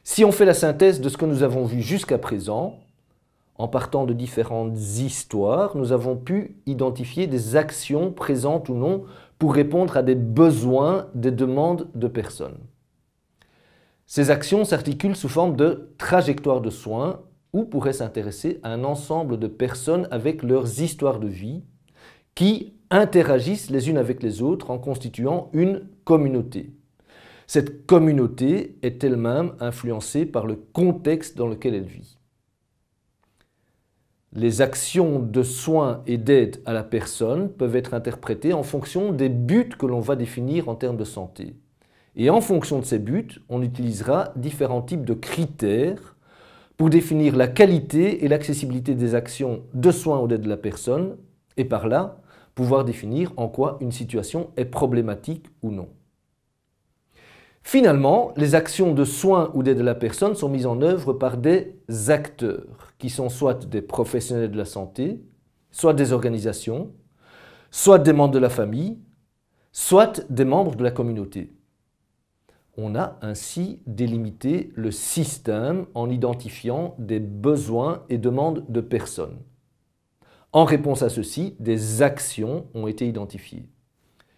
Si on fait la synthèse de ce que nous avons vu jusqu'à présent, en partant de différentes histoires, nous avons pu identifier des actions présentes ou non pour répondre à des besoins, des demandes de personnes. Ces actions s'articulent sous forme de trajectoires de soins ou pourraient s'intéresser à un ensemble de personnes avec leurs histoires de vie qui interagissent les unes avec les autres en constituant une communauté. Cette communauté est elle-même influencée par le contexte dans lequel elle vit. Les actions de soins et d'aide à la personne peuvent être interprétées en fonction des buts que l'on va définir en termes de santé. Et en fonction de ces buts, on utilisera différents types de critères pour définir la qualité et l'accessibilité des actions de soins ou d'aide de la personne, et par là, pouvoir définir en quoi une situation est problématique ou non. Finalement, les actions de soins ou d'aide à la personne sont mises en œuvre par des acteurs, qui sont soit des professionnels de la santé, soit des organisations, soit des membres de la famille, soit des membres de la communauté. On a ainsi délimité le système en identifiant des besoins et demandes de personnes. En réponse à ceci, des actions ont été identifiées.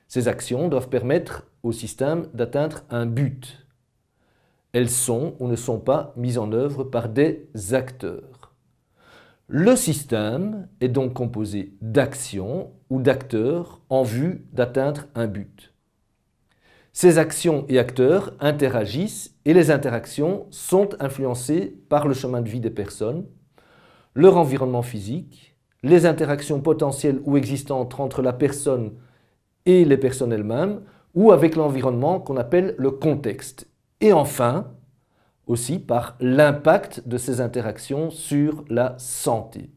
Ces actions doivent permettre au système d'atteindre un but. Elles sont ou ne sont pas mises en œuvre par des acteurs. Le système est donc composé d'actions ou d'acteurs en vue d'atteindre un but. Ces actions et acteurs interagissent et les interactions sont influencées par le chemin de vie des personnes, leur environnement physique, les interactions potentielles ou existantes entre la personne et les personnes elles-mêmes, ou avec l'environnement qu'on appelle le contexte. Et enfin, aussi par l'impact de ces interactions sur la santé.